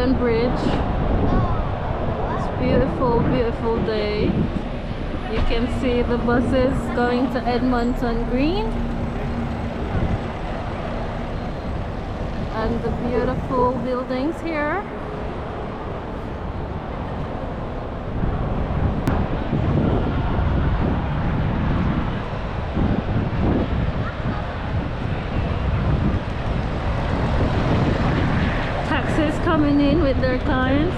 London Bridge. It's a beautiful, beautiful day. You can see the buses going to Edmonton Green. And the beautiful buildings here. Taxis coming in with their clients.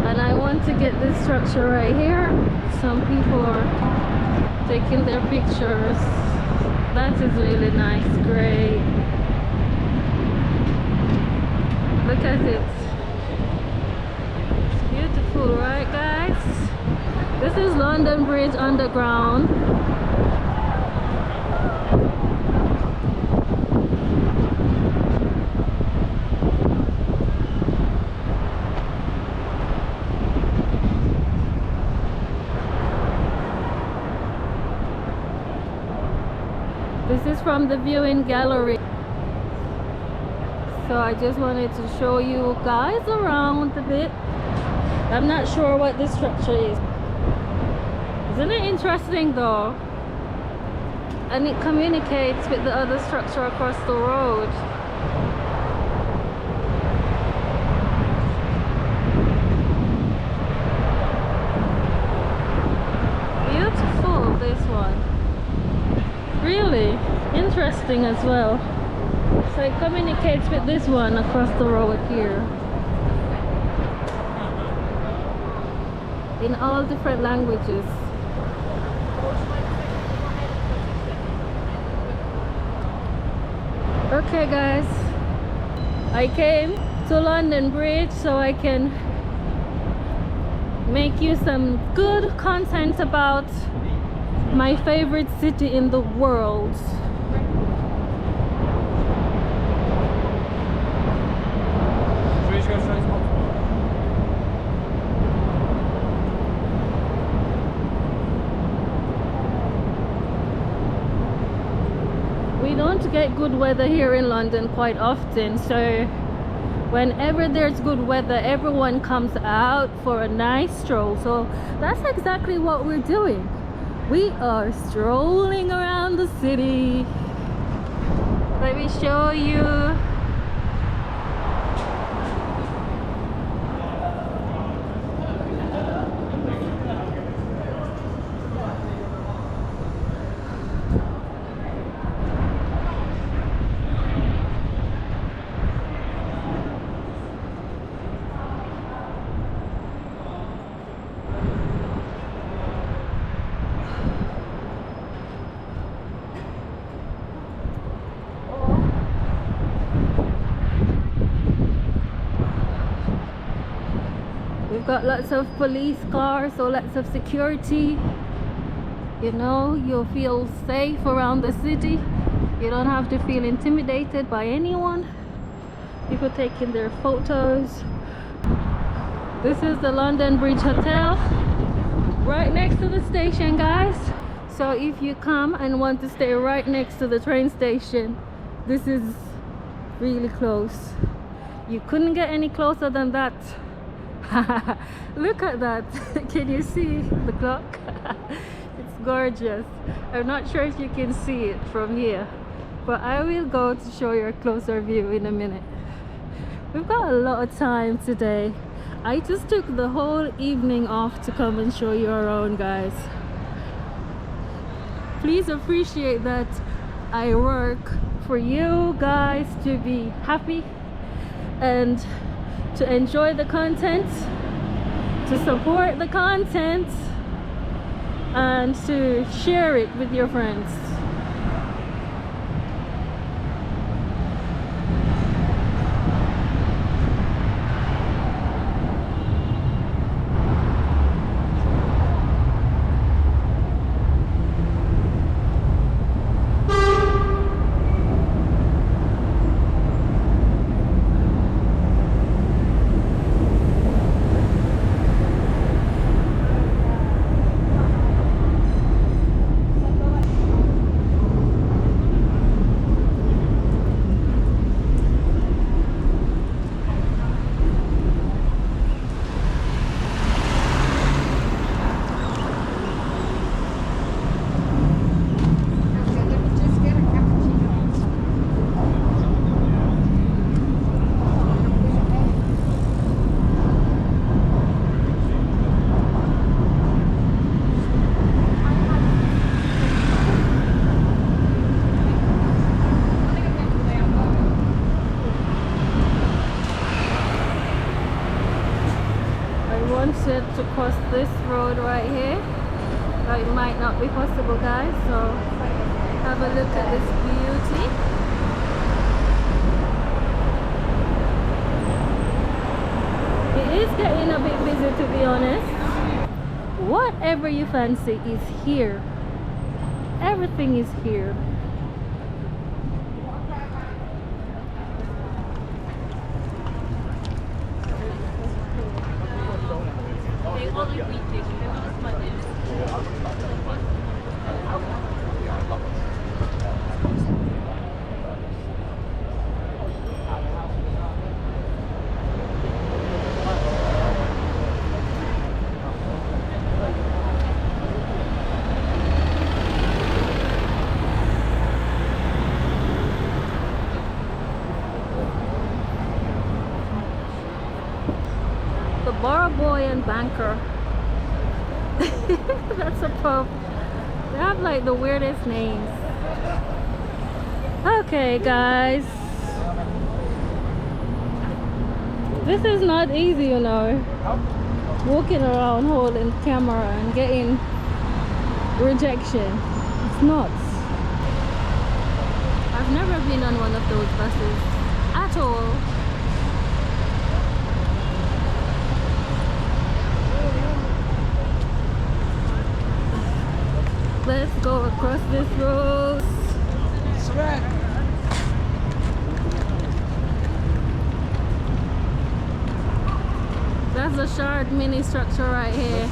And I want to get this structure right here. Some people are taking their pictures. That is really nice. Great. Look at it. It's beautiful, right guys? This is London Bridge Underground. This is from the viewing gallery. So I just wanted to show you guys around a bit. I'm not sure what this structure is. Isn't it interesting though? And it communicates with the other structure across the road. Beautiful, this one. Really interesting as well. So it communicates with this one across the road here in all different languages. Okay guys, I came to London Bridge so I can make you some good content about my favorite city in the world. We don't get good weather here in London quite often, so whenever there's good weather, everyone comes out for a nice stroll. So that's exactly what we're doing. We are strolling around the city. Let me show you. We've got lots of police cars, so lots of security. You know, you'll feel safe around the city. You don't have to feel intimidated by anyone. People taking their photos. This is the London Bridge Hotel, right next to the station, guys. So if you come and want to stay right next to the train station, this is really close. You couldn't get any closer than that. Look at that. Can you see the clock? It's gorgeous. I'm not sure if you can see it from here, but I will go to show you a closer view in a minute. We've got a lot of time today. I just took the whole evening off to come and show you around, guys. Please appreciate that I work for you guys to be happy and to enjoy the content, to support the content, and to share it with your friends. wanted to cross this road right here, but it might not be possible, guys. So have a look at this beauty. It is getting a bit busy, to be honest. Whatever you fancy is here. Everything is here. Bar boy and banker. That's a pub. They have like the weirdest names. Okay, guys, this is not easy, you know, walking around holding camera and getting rejection. It's nuts. I've never been on one of those buses at all. Let's go across this road. That's a shard mini structure right here.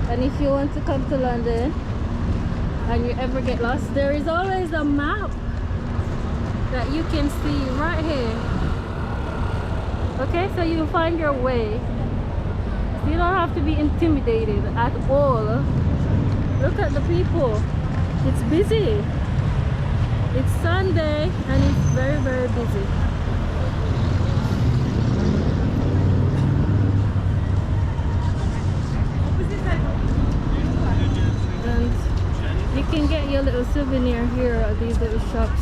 And if you want to come to London and you ever get lost, there is always a map that you can see right here. Okay, so you'll find your way. You don't have to be intimidated at all. Look at the people. It's busy. It's Sunday and it's very, very busy. And you can get your little souvenir here at these little shops.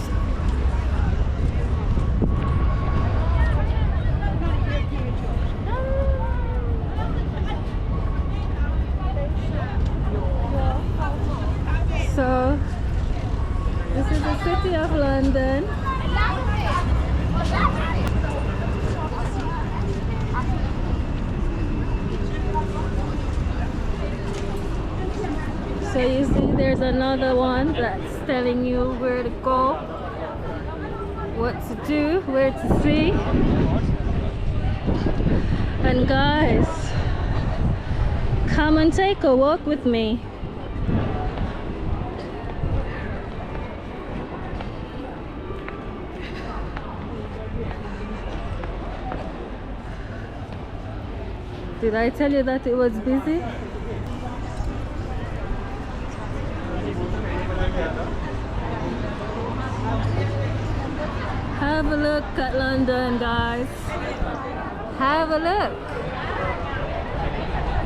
So this is the city of London. So you see there's another one that's telling you where to go, what to do, where to see. And guys, come and take a walk with me. Did I tell you that it was busy? Have a look at London, guys. Have a look.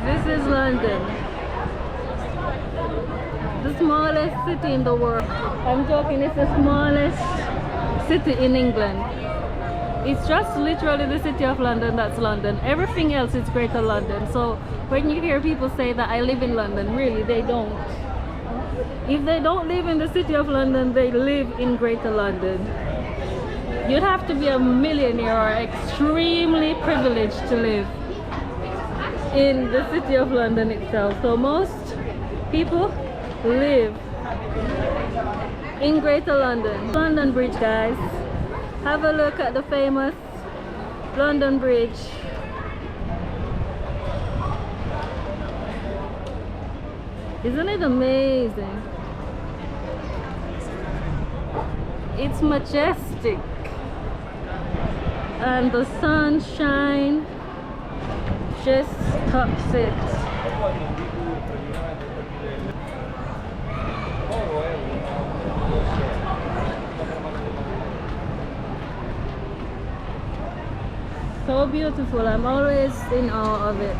This is London. The smallest city in the world. I'm joking, it's the smallest city in England. It's just literally the city of London that's London. Everything else is Greater London. So when you hear people say that I live in London, really they don't. If they don't live in the city of London, they live in Greater London. You'd have to be a millionaire or extremely privileged to live in the city of London itself. So most people live in Greater London. London Bridge, guys. Have a look at the famous London Bridge. Isn't it amazing? It's majestic. And the sunshine just tops it. So beautiful. I'm always in awe of it.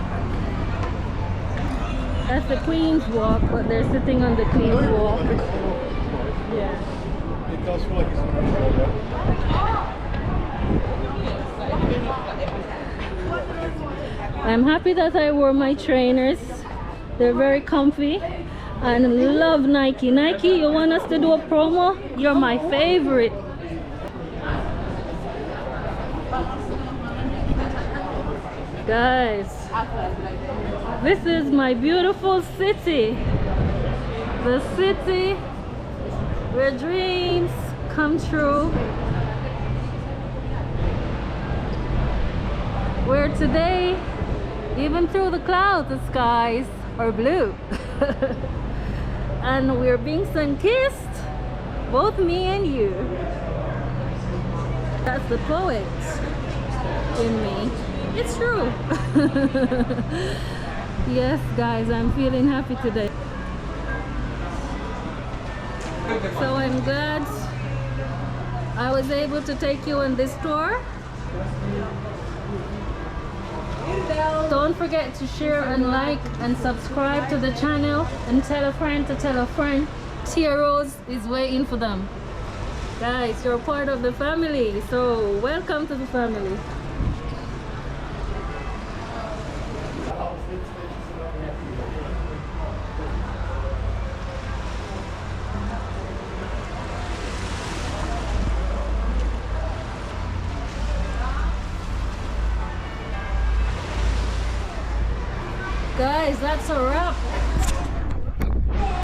That's the Queen's Walk, but they're sitting on the Queen's Walk. Yeah. It does feel like it's on the shoulder. I'm happy that I wore my trainers. They're very comfy. And love Nike. Nike, you want us to do a promo? You're my favorite. Guys, this is my beautiful city. The city where dreams come true. Where today, even through the clouds, the skies are blue. And we're being sun-kissed, both me and you. That's the poet in me. It's true. Yes, guys, I'm feeling happy today. So I'm glad I was able to take you on this tour. Don't forget to share and like and subscribe to the channel and tell a friend to tell a friend. Heroes is waiting for them. Guys, you're part of the family, so welcome to the family. Guys, that's a wrap.